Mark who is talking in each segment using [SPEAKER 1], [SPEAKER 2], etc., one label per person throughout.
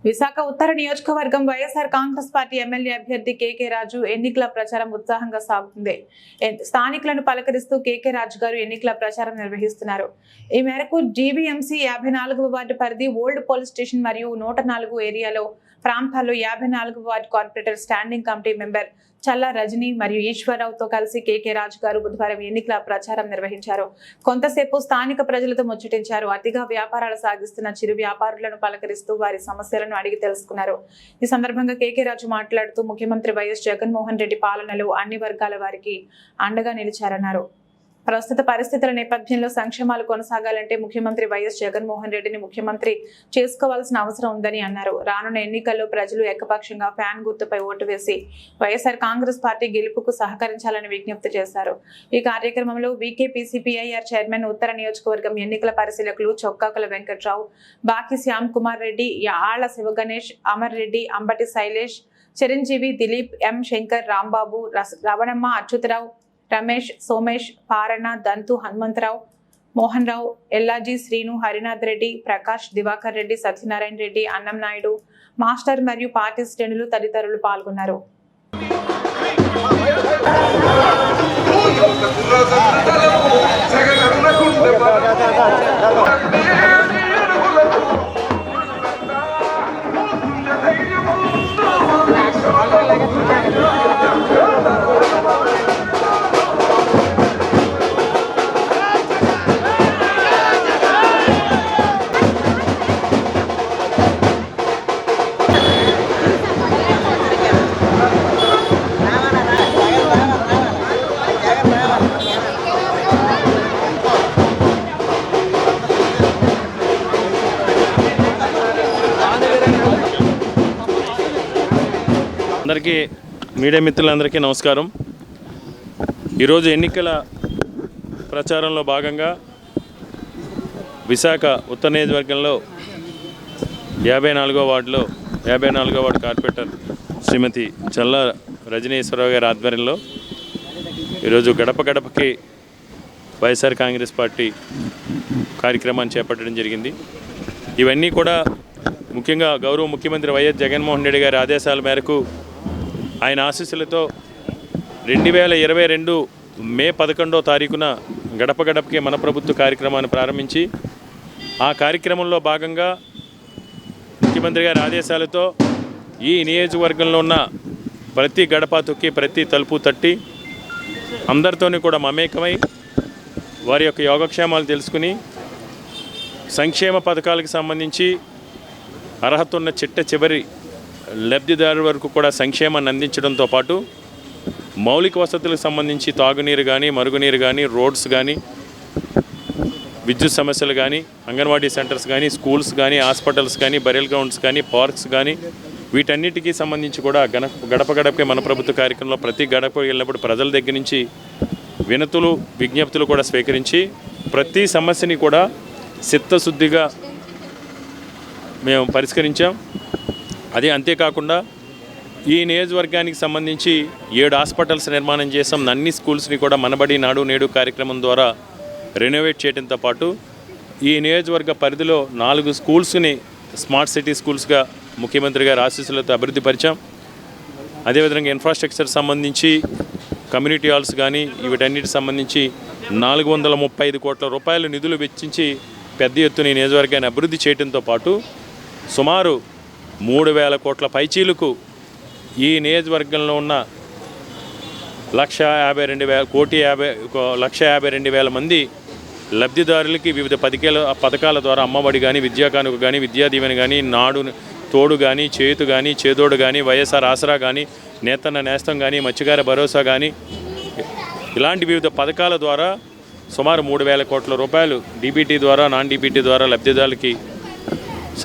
[SPEAKER 1] విశాఖ ఉత్తర నియోజకవర్గం YSR Congress party MLA అభ్యర్థి కేకే రాజు ఎన్నికల ప్రచారం ఉత్సాహంగా సాగుతుంది. స్థానికులను పలకరిస్తూ కేకే రాజు గారు ఎన్నికల ప్రచారం నిర్వహిస్తున్నారు. ఈ మేరకు జీవీఎంసీ 54వ వార్డు పరిధి ఓల్డ్ పోలీస్ స్టేషన్ మరియు 104 ఏరియాలో ప్రాంతాల్లో 54వ ward corporator standing committee member Challa Rajani మరియు ఈశ్వరరావుతో కలిసి కేకే రాజు గారు బుధవారం ఎన్నికల ప్రచారం నిర్వహించారు. కొంతసేపు స్థానిక ప్రజలతో ముచ్చటించారు. అతిగా వ్యాపారాలు సాగిస్తున్న చిరు వ్యాపారులను పలకరిస్తూ వారి సమస్యలను అడిగి తెలుసుకున్నారు. ఈ సందర్భంగా కేకే రాజు మాట్లాడుతూ ముఖ్యమంత్రి వైఎస్ జగన్మోహన్ రెడ్డి పాలనలో అన్ని వర్గాల వారికి అండగా నిలిచారన్నారు. ప్రస్తుత పరిస్థితుల నేపథ్యంలో సంక్షేమాలు కొనసాగాలంటే ముఖ్యమంత్రి వైఎస్ జగన్మోహన్ రెడ్డిని ముఖ్యమంత్రి చేసుకోవాల్సిన అవసరం ఉందని అన్నారు. రానున్న ఎన్నికల్లో ప్రజలు ఏకపక్షంగా ఫ్యాన్ గుర్తుపై ఓటు వేసి వైఎస్ఆర్ కాంగ్రెస్ పార్టీ గెలుపుకు సహకరించాలని విజ్ఞప్తి చేశారు. ఈ కార్యక్రమంలో వీకేపీసీపీఐఆర్ చైర్మన్ ఉత్తర నియోజకవర్గం ఎన్నికల పరిశీలకులు చొక్కాకుల వెంకట్రావు, బాకి శ్యామ్ కుమార్ రెడ్డి, ఆళ్ల శివగణేష్, అమర్ రెడ్డి, అంబటి శైలేష్, చిరంజీవి, దిలీప్, ఎం శంకర్, రాంబాబు, రవణమ్మ, అచ్యుతరావు, రమేష్, సోమేష్, పారణ, దంతు, హనుమంతరావు, మోహన్ రావు, ఎల్లాజీ, శ్రీను, హరినాథ్ రెడ్డి, ప్రకాష్, దివాకర్ రెడ్డి, సత్యనారాయణ రెడ్డి, అన్నం నాయుడు, మాస్టర్ మరియు పార్టీ శ్రేణులు తదితరులు పాల్గొన్నారు.
[SPEAKER 2] అందరికీ మీడియా మిత్రులందరికీ నమస్కారం. ఈరోజు ఎన్నికల ప్రచారంలో భాగంగా విశాఖ ఉత్తర నియోజకవర్గంలో 54వ వార్డులో 54వ వార్డు కార్పొరేటర్ శ్రీమతి చల్లా రజనీశ్వరరావు గారి ఆధ్వర్యంలో ఈరోజు గడప గడపకి వైఎస్ఆర్ కాంగ్రెస్ పార్టీ కార్యక్రమాన్ని చేపట్టడం జరిగింది. ఇవన్నీ కూడా ముఖ్యంగా గౌరవ ముఖ్యమంత్రి వైఎస్ జగన్మోహన్ రెడ్డి గారి ఆదేశాల మేరకు ఆయన ఆశీస్సులతో 2022 మే 11వ తారీఖున గడప గడపకి మన ప్రభుత్వ కార్యక్రమాన్ని ప్రారంభించి ఆ కార్యక్రమంలో భాగంగా ముఖ్యమంత్రి గారి ఆదేశాలతో ఈ నియోజకవర్గంలో ఉన్న ప్రతి గడప తొక్కి ప్రతి తలుపు తట్టి అందరితోని కూడా మమేకమై వారి యొక్క యోగక్షేమాలు తెలుసుకుని సంక్షేమ పథకాలకు సంబంధించి అర్హత ఉన్న చివరి లబ్ధిదారు వరకు కూడా సంక్షేమాన్ని అందించడంతో పాటు మౌలిక వసతులకు సంబంధించి తాగునీరు కానీ, మరుగునీరు కానీ, రోడ్స్ కానీ, విద్యుత్ సమస్యలు కానీ, అంగన్వాడీ సెంటర్స్ కానీ, స్కూల్స్ కానీ, హాస్పిటల్స్ కానీ, బరియల్ గ్రౌండ్స్ కానీ, పార్క్స్ కానీ వీటన్నిటికీ సంబంధించి కూడా గడప గడపకి మన ప్రభుత్వ కార్యక్రమంలో ప్రతి గడప వెళ్ళినప్పుడు ప్రజల దగ్గర నుంచి వినతులు, విజ్ఞప్తులు కూడా స్వీకరించి ప్రతి సమస్యని కూడా చిత్తశుద్ధిగా మేము పరిష్కరించాం. అది అంతేకాకుండా ఈ నియోజకవర్గానికి సంబంధించి 7 హాస్పిటల్స్ నిర్మాణం చేసాం. అన్ని స్కూల్స్ని కూడా మనబడి నాడు నేడు కార్యక్రమం ద్వారా రెనోవేట్ చేయడంతో పాటు ఈ నియోజకవర్గ పరిధిలో 4 స్కూల్స్ని స్మార్ట్ సిటీ స్కూల్స్గా ముఖ్యమంత్రి గారి ఆశీస్సులతో అభివృద్ధి పరిచాం. అదేవిధంగా ఇన్ఫ్రాస్ట్రక్చర్ సంబంధించి కమ్యూనిటీ హాల్స్ కానీ వీటన్నిటికి సంబంధించి 435 కోట్ల రూపాయల నిధులు వెచ్చించి పెద్ద ఎత్తున ఈ నియోజకవర్గాన్ని అభివృద్ధి చేయడంతో పాటు సుమారు 3,000 కోట్ల పైచీలకు ఈ నియోజకవర్గంలో ఉన్న 1,52,000 మంది లబ్ధిదారులకి వివిధ పథకాల ద్వారా అమ్మఒడి కానీ, విద్యా కానుక కానీ, విద్యా దీవెన కానీ, నాడు తోడు కానీ, చేతు కానీ, చేదోడు కానీ, వైఎస్ఆర్ ఆసరా కానీ, నేతన్న నేస్తం కానీ, మత్స్యకార భరోసా కానీ ఇలాంటి వివిధ పథకాల ద్వారా సుమారు 3,000 కోట్ల రూపాయలు డీబీటీ ద్వారా, నాన్ డీబీటీ ద్వారా లబ్ధిదారులకి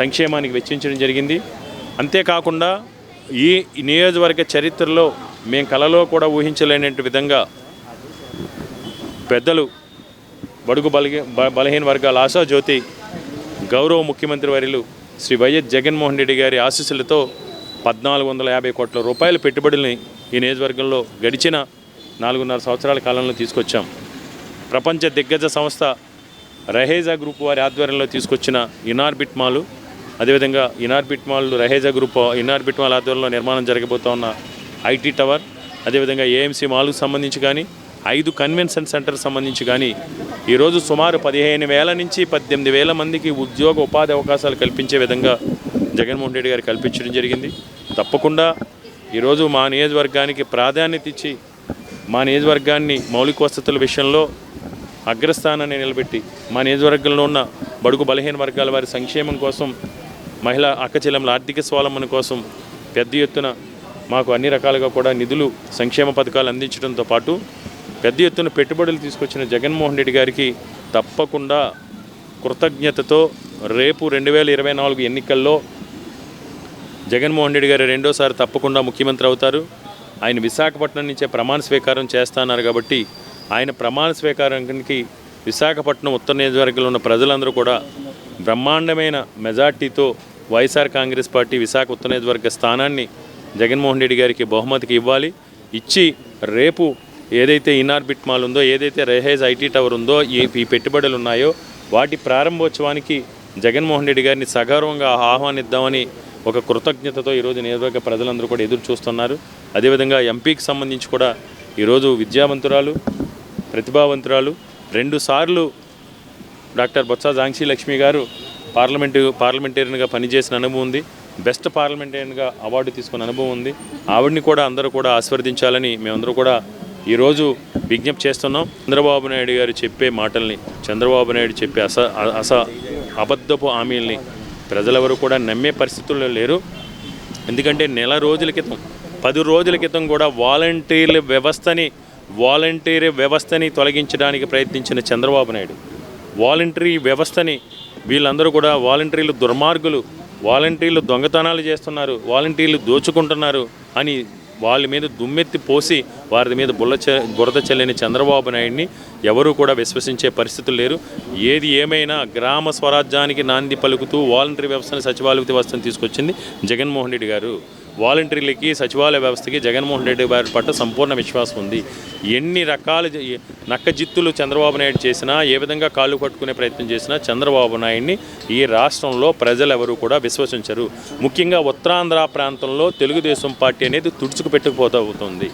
[SPEAKER 2] సంక్షేమానికి వెచ్చించడం జరిగింది. అంతేకాకుండా ఈ నియోజకవర్గ చరిత్రలో మేము కలలో కూడా ఊహించలేని విధంగా పెద్దలు బడుగు బలహీన వర్గాల ఆశాజ్యోతి గౌరవ ముఖ్యమంత్రి వర్యులు శ్రీ వైఎస్ జగన్మోహన్ రెడ్డి గారి ఆశీస్సులతో 1,450 కోట్ల రూపాయల పెట్టుబడుల్ని ఈ నియోజకవర్గంలో గడిచిన 4.5 సంవత్సరాల కాలంలో తీసుకొచ్చాం. ప్రపంచ దిగ్గజ సంస్థ రహేజా గ్రూప్ వారి ఆధ్వర్యంలో తీసుకొచ్చిన ఇనార్బిట్ మాలు, అదేవిధంగా Inorbit mall Raheja group Inorbit mall ఆధ్వర్యంలో నిర్మాణం జరగబోతూ ఉన్న ఐటీ టవర్, అదేవిధంగా ఏఎంసీ మాల్కు సంబంధించి కానీ 5 కన్వెన్షన్ సెంటర్ సంబంధించి కానీ ఈరోజు సుమారు 15,000 నుంచి 18,000 మందికి ఉద్యోగ ఉపాధి అవకాశాలు కల్పించే విధంగా జగన్మోహన్ రెడ్డి గారు కల్పించడం జరిగింది. తప్పకుండా ఈరోజు మా నియోజకవర్గానికి ప్రాధాన్యత ఇచ్చి మా నియోజకవర్గాన్ని మౌలిక వసతుల విషయంలో అగ్రస్థానాన్ని నిలబెట్టి మా నియోజకవర్గంలో ఉన్న బడుగు బలహీన వర్గాల వారి సంక్షేమం కోసం, మహిళా అక్కచెల్లెమ్మల ఆర్థిక స్వావలంబన కోసం పెద్ద ఎత్తున మాకు అన్ని రకాలుగా కూడా నిధులు సంక్షేమ పథకాలు అందించడంతో పాటు పెద్ద ఎత్తున పెట్టుబడులు తీసుకొచ్చిన జగన్మోహన్ రెడ్డి గారికి తప్పకుండా కృతజ్ఞతతో రేపు 2024 ఎన్నికల్లో జగన్మోహన్ రెడ్డి గారు రెండోసారి తప్పకుండా ముఖ్యమంత్రి అవుతారు. ఆయన విశాఖపట్నం నుంచే ప్రమాణ స్వీకారం చేస్తున్నారు కాబట్టి ఆయన ప్రమాణ స్వీకారానికి విశాఖపట్నం ఉత్తర నియోజకవర్గంలో ఉన్న ప్రజలందరూ కూడా బ్రహ్మాండమైన మెజార్టీతో వైఎస్ఆర్ కాంగ్రెస్ పార్టీ విశాఖ ఉత్తర నియోజకవర్గ స్థానాన్ని జగన్మోహన్ రెడ్డి గారికి బహుమతికి ఇవ్వాలి. ఇచ్చి రేపు ఏదైతే ఇనార్బిట్ మాల్ ఉందో, ఏదైతే రహేజ్ ఐటీ టవర్ ఉందో, ఈ పెట్టుబడులు ఉన్నాయో వాటి ప్రారంభోత్సవానికి జగన్మోహన్ రెడ్డి గారిని సగౌరవంగా ఆహ్వానిద్దామని ఒక కృతజ్ఞతతో ఈరోజు నియోజకవర్గ ప్రజలందరూ కూడా ఎదురు చూస్తున్నారు. అదేవిధంగా ఎంపీకి సంబంధించి కూడా ఈరోజు విద్యావంతురాలు, ప్రతిభావంతురాలు, 2 సార్లు డాక్టర్ బొత్స ఝాన్సీ లక్ష్మి గారు పార్లమెంటేరియన్గా పనిచేసిన అనుభవం ఉంది. బెస్ట్ పార్లమెంటేరియన్గా అవార్డు తీసుకున్న అనుభవం ఉంది. ఆవిడని కూడా అందరూ కూడా ఆశీర్వదించాలని మేమందరూ కూడా ఈరోజు విజ్ఞప్తి చేస్తున్నాం. చంద్రబాబు నాయుడు గారు చెప్పే మాటల్ని, చంద్రబాబు నాయుడు చెప్పే అబద్ధపు హామీల్ని ప్రజలెవరూ కూడా నమ్మే పరిస్థితుల్లో లేరు. ఎందుకంటే 10 రోజుల క్రితం 10 రోజుల క్రితం కూడా వాలంటీర్ వ్యవస్థని తొలగించడానికి ప్రయత్నించిన చంద్రబాబు నాయుడు వాలంటరీ వ్యవస్థని వీళ్ళందరూ కూడా వాలంటీర్లు దుర్మార్గులు, వాలంటీర్లు దొంగతనాలు చేస్తున్నారు, వాలంటీర్లు దోచుకుంటున్నారు అని వాళ్ళ మీద దుమ్మెత్తి పోసి వారి మీద బురద చల్లని చంద్రబాబు నాయుడిని ఎవరూ కూడా విశ్వసించే పరిస్థితులు లేరు. ఏది ఏమైనా గ్రామ స్వరాజ్యానికి నాంది పలుకుతూ వాలంటరీ వ్యవస్థని, సచివాలయ వ్యవస్థను తీసుకొచ్చింది జగన్మోహన్ రెడ్డి గారు. వాలంటీర్లకి, సచివాలయ వ్యవస్థకి జగన్మోహన్ రెడ్డి గారి పట్ల సంపూర్ణ విశ్వాసం ఉంది. ఎన్ని రకాల నక్కజిత్తులు చంద్రబాబు నాయుడు చేసినా, ఏ విధంగా కాళ్ళు పట్టుకునే ప్రయత్నం చేసినా చంద్రబాబు నాయుడిని ఈ రాష్ట్రంలో ప్రజలెవరూ కూడా విశ్వసించరు. ముఖ్యంగా ఉత్తరాంధ్ర ప్రాంతంలో తెలుగుదేశం పార్టీ అనేది తుడుచుకు పెట్టుకుపోతూ అవుతుంది.